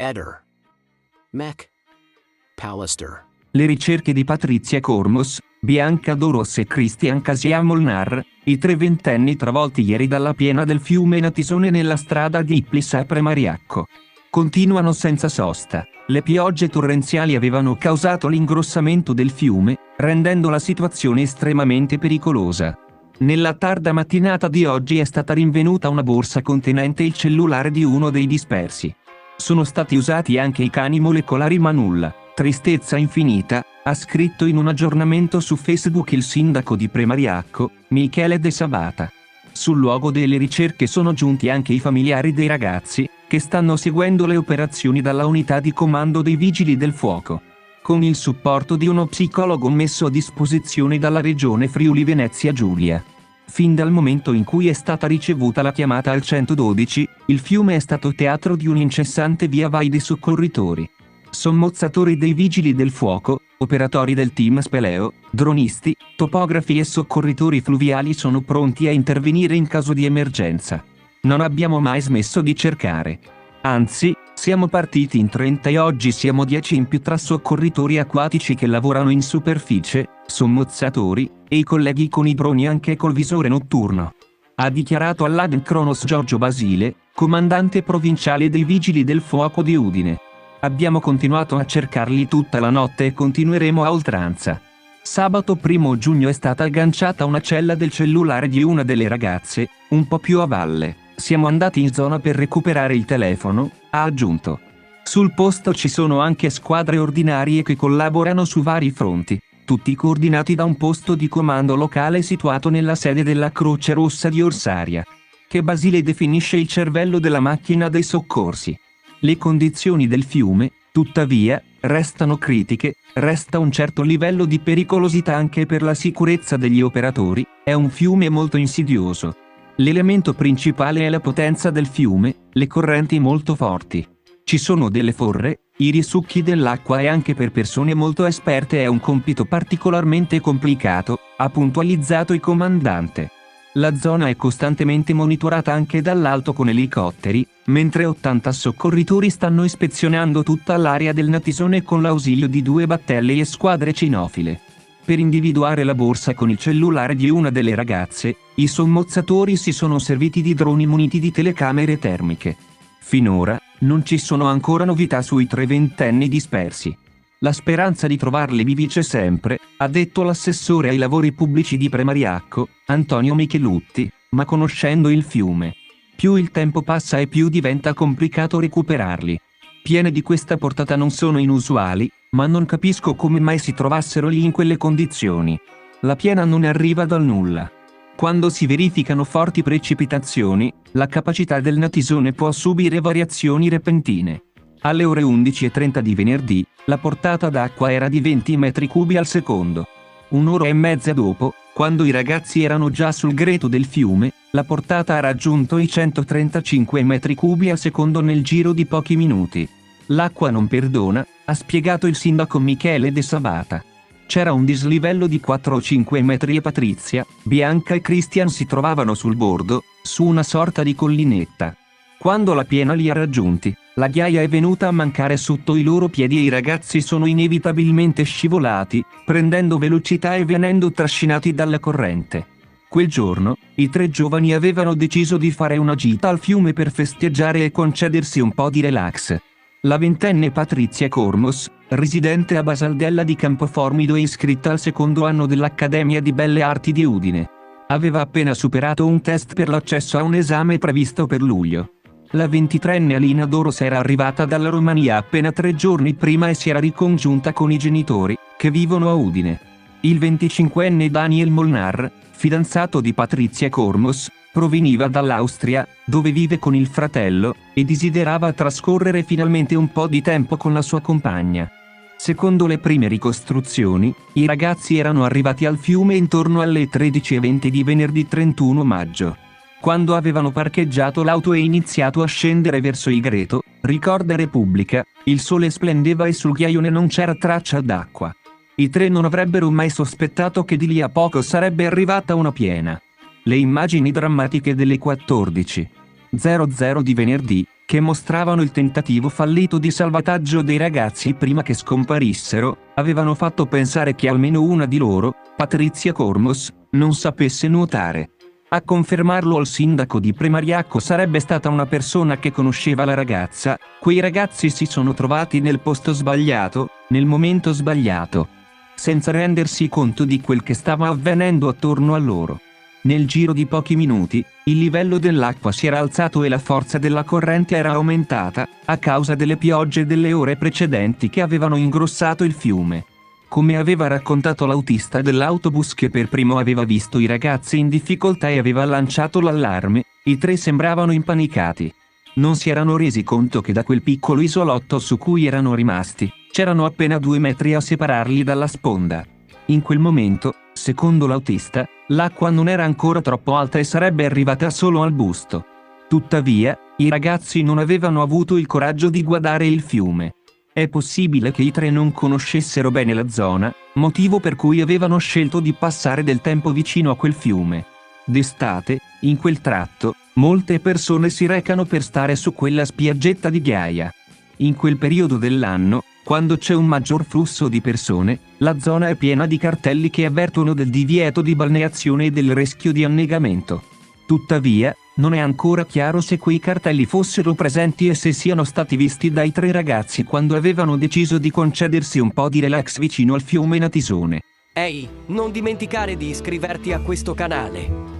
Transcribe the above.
Eder. Mech. Pallister. Le ricerche di Patrizia Cormos, Bianca Doros e Christian Casia Molnar, i tre ventenni travolti ieri dalla piena del fiume Natisone nella strada di Iplis a Premariacco. Continuano senza sosta. Le piogge torrenziali avevano causato l'ingrossamento del fiume, rendendo la situazione estremamente pericolosa. Nella tarda mattinata di oggi è stata rinvenuta una borsa contenente il cellulare di uno dei dispersi. Sono stati usati anche i cani molecolari ma nulla. Tristezza infinita, ha scritto in un aggiornamento su Facebook il sindaco di Premariacco, Michele De Sabata. Sul luogo delle ricerche sono giunti anche i familiari dei ragazzi, che stanno seguendo le operazioni dalla unità di comando dei Vigili del Fuoco. Con il supporto di uno psicologo messo a disposizione dalla regione Friuli Venezia Giulia. Fin dal momento in cui è stata ricevuta la chiamata al 112, il fiume è stato teatro di un incessante via vai di soccorritori. Sommozzatori dei Vigili del Fuoco, operatori del team Speleo, dronisti, topografi e soccorritori fluviali sono pronti a intervenire in caso di emergenza. Non abbiamo mai smesso di cercare. Anzi, siamo partiti in 30 e oggi siamo 10 in più tra soccorritori acquatici che lavorano in superficie, sommozzatori, e i colleghi con i droni anche col visore notturno. Ha dichiarato all'Ad Cronos Giorgio Basile, comandante provinciale dei Vigili del Fuoco di Udine. Abbiamo continuato a cercarli tutta la notte e continueremo a oltranza. Sabato 1 giugno è stata agganciata una cella del cellulare di una delle ragazze, un po' più a valle. Siamo andati in zona per recuperare il telefono, ha aggiunto. Sul posto ci sono anche squadre ordinarie che collaborano su vari fronti, tutti coordinati da un posto di comando locale situato nella sede della Croce Rossa di Orsaria, che Basile definisce il cervello della macchina dei soccorsi. Le condizioni del fiume, tuttavia, restano critiche, resta un certo livello di pericolosità anche per la sicurezza degli operatori, è un fiume molto insidioso. L'elemento principale è la potenza del fiume, le correnti molto forti. Ci sono delle forre, i risucchi dell'acqua e anche per persone molto esperte è un compito particolarmente complicato, ha puntualizzato il comandante. La zona è costantemente monitorata anche dall'alto con elicotteri, mentre 80 soccorritori stanno ispezionando tutta l'area del Natisone con l'ausilio di 2 battelli e squadre cinofile. Per individuare la borsa con il cellulare di una delle ragazze, i sommozzatori si sono serviti di droni muniti di telecamere termiche. Finora, non ci sono ancora novità sui 3 ventenni dispersi. La speranza di trovarli vivi c'è sempre, ha detto l'assessore ai lavori pubblici di Premariacco, Antonio Michelutti, ma conoscendo il fiume, più il tempo passa e più diventa complicato recuperarli. Piene di questa portata non sono inusuali, ma non capisco come mai si trovassero lì in quelle condizioni. La piena non arriva dal nulla. Quando si verificano forti precipitazioni, la capacità del Natisone può subire variazioni repentine. Alle ore 11:30 di venerdì, la portata d'acqua era di 20 metri cubi al secondo. Un'ora e mezza dopo, quando i ragazzi erano già sul greto del fiume, la portata ha raggiunto i 135 metri cubi al secondo nel giro di pochi minuti. L'acqua non perdona, ha spiegato il sindaco Michele De Sabata. C'era un dislivello di 4 o 5 metri e Patrizia, Bianca e Christian si trovavano sul bordo, su una sorta di collinetta. Quando la piena li ha raggiunti, la ghiaia è venuta a mancare sotto i loro piedi e i ragazzi sono inevitabilmente scivolati, prendendo velocità e venendo trascinati dalla corrente. Quel giorno, i 3 giovani avevano deciso di fare una gita al fiume per festeggiare e concedersi un po' di relax. La ventenne Patrizia Cormos, residente a Basaldella di Campoformido e iscritta al 2° anno dell'Accademia di Belle Arti di Udine, aveva appena superato un test per l'accesso a un esame previsto per luglio. La 23enne Alina Doros era arrivata dalla Romania appena 3 giorni prima e si era ricongiunta con i genitori, che vivono a Udine. Il 25enne Daniel Molnar, fidanzato di Patrizia Cormos, proveniva dall'Austria, dove vive con il fratello, e desiderava trascorrere finalmente un po' di tempo con la sua compagna. Secondo le prime ricostruzioni, i ragazzi erano arrivati al fiume intorno alle 13:20 di venerdì 31 maggio. Quando avevano parcheggiato l'auto e iniziato a scendere verso il greto, ricorda Repubblica, il sole splendeva e sul ghiaione non c'era traccia d'acqua. I 3 non avrebbero mai sospettato che di lì a poco sarebbe arrivata una piena. Le immagini drammatiche delle 14:00 di venerdì, che mostravano il tentativo fallito di salvataggio dei ragazzi prima che scomparissero, avevano fatto pensare che almeno una di loro, Patrizia Cormos, non sapesse nuotare. A confermarlo al sindaco di Premariacco sarebbe stata una persona che conosceva la ragazza. Quei ragazzi si sono trovati nel posto sbagliato, nel momento sbagliato, senza rendersi conto di quel che stava avvenendo attorno a loro. Nel giro di pochi minuti, il livello dell'acqua si era alzato e la forza della corrente era aumentata, a causa delle piogge delle ore precedenti che avevano ingrossato il fiume. Come aveva raccontato l'autista dell'autobus che per primo aveva visto i ragazzi in difficoltà e aveva lanciato l'allarme, i tre sembravano impanicati. Non si erano resi conto che da quel piccolo isolotto su cui erano rimasti, c'erano appena 2 metri a separarli dalla sponda. In quel momento, secondo l'autista, l'acqua non era ancora troppo alta e sarebbe arrivata solo al busto. Tuttavia, i ragazzi non avevano avuto il coraggio di guardare il fiume. È possibile che i tre non conoscessero bene la zona, motivo per cui avevano scelto di passare del tempo vicino a quel fiume. D'estate, in quel tratto, molte persone si recano per stare su quella spiaggetta di ghiaia. In quel periodo dell'anno, quando c'è un maggior flusso di persone, la zona è piena di cartelli che avvertono del divieto di balneazione e del rischio di annegamento. Tuttavia, non è ancora chiaro se quei cartelli fossero presenti e se siano stati visti dai tre ragazzi quando avevano deciso di concedersi un po' di relax vicino al fiume Natisone. Ehi, non dimenticare di iscriverti a questo canale.